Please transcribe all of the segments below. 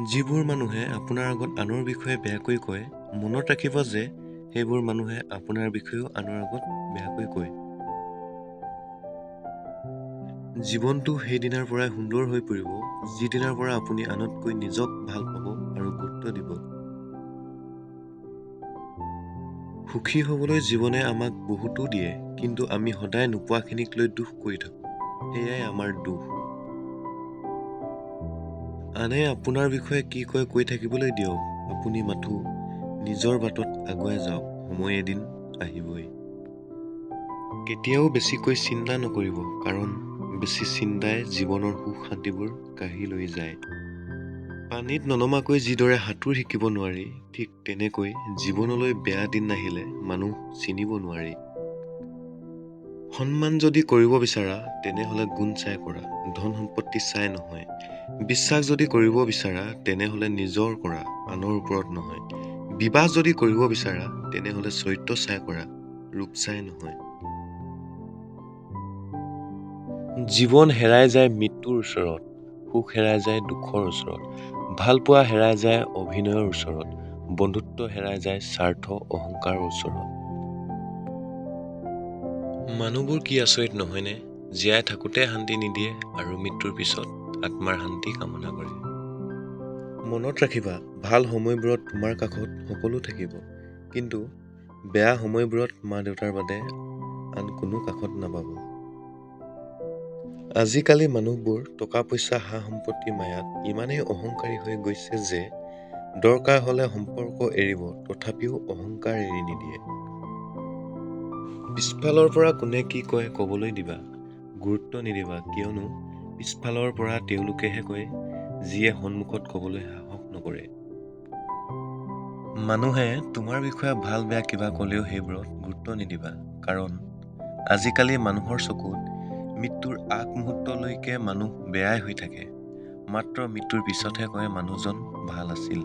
যিবোৰ মানুহে আপোনাৰ আগত আনৰ বিষয়ে বেয়াকৈ কয়, মনত ৰাখিব যে সেইবোৰ মানুহে আপোনাৰ বিষয়েও আনৰ আগত বেয়াকৈ কয়। জীৱনটো সেইদিনাৰ পৰাই সুন্দৰ হৈ পৰিব, যিদিনাৰ পৰা আপুনি আনতকৈ নিজক ভাল পাব আৰু গুৰুত্ব দিব। সুখী হ'বলৈ জীৱনে আমাক বহুতো দিয়ে, কিন্তু আমি সদায় নোপোৱাখিনিক লৈ দুখ কৰি থাকোঁ। সেয়াই আমাৰ দুখ। আনে আপোনাৰ বিষয়ে কি কয় কৈ থাকিবলৈ দিয়ক, আপুনি মাথো নিজৰ বাটত আগুৱাই যাওক, সময় এদিন আহিবই। কেতিয়াও বেছিকৈ চিন্তা নকৰিব, কাৰণ বেছি চিন্তাই জীৱনৰ সুখ শান্তিবোৰ কাঢ়ি লৈ যায়। পানীত ননমাকৈ যিদৰে সাঁতোৰ শিকিব নোৱাৰি, ঠিক তেনেকৈ জীৱনলৈ বেয়া দিন নাহিলে মানুহ চিনিব নোৱাৰি। সন্মান যদি কৰিব বিচাৰা, তেনেহ'লে গুণ চাই কৰা, ধন সম্পত্তি চাই নহয়। বিশ্বাস যদি কৰিব বিচাৰা, তেনেহ'লে নিজৰ কৰা, আনৰ ওপৰত নহয়। বিবাহ যদি কৰিব বিচাৰা, তেনেহ'লে চৰিত্ৰ চাই কৰা, ৰূপ চাই নহয়। জীৱন হেৰাই যায় মৃত্যুৰ ওচৰত, সুখ হেৰাই যায় দুখৰ ওচৰত, ভালপোৱা হেৰাই যায় অভিনয়ৰ ওচৰত, বন্ধুত্ব হেৰাই যায় স্বাৰ্থ অহংকাৰৰ ওচৰত। মানুহবোৰ কি আচৰিত নহয়নে? জীয়াই থাকোঁতে শান্তি নিদিয়ে আৰু মৃত্যুৰ পিছত আত্মাৰ শান্তি কামনা কৰে। মনত ৰাখিবা, ভাল সময়বোৰত তোমাৰ কাষত সকলো থাকিব, কিন্তু বেয়া সময়বোৰত মা-দেউতাৰ বাদে আন কোনো কাষত নাপাব। আজিকালি মানুহবোৰ টকা-পইচা, সা-সম্পত্তি মায়াত ইমানেই অহংকাৰী হৈ গৈছে যে দৰকাৰ হ'লে সম্পৰ্ক এৰিব, তথাপিও অহংকাৰ এৰি নিদিয়ে। পিছফালৰ পৰা কোনে কি কয় ক'বলৈ দিবা, গুৰুত্ব নিদিবা, কিয়নো পিছফালৰ পৰা তেওঁলোকেহে কয়, যিয়ে সন্মুখত ক'বলৈ সাহস নকৰে। মানুহে তোমাৰ বিষয়ে ভাল বেয়া কিবা ক'লেও সেইবোৰত গুৰুত্ব নিদিবা, কাৰণ আজিকালি মানুহৰ চকুত মৃত্যুৰ আগমুহূৰ্তলৈকে মানুহ বেয়াই হৈ থাকে, মাত্ৰ মৃত্যুৰ পিছতহে কয় মানুহজন ভাল আছিল।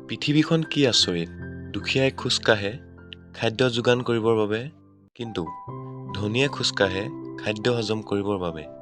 পৃথিৱীখন কি আচৰিত, দুখীয়াই খোজ কাঢ়ে খাদ্য যোগান কৰিবৰ বাবে, কিন্তু ধনীয়ে খোজ কাঢ়ে খাদ্য হজম কৰিবৰ বাবে।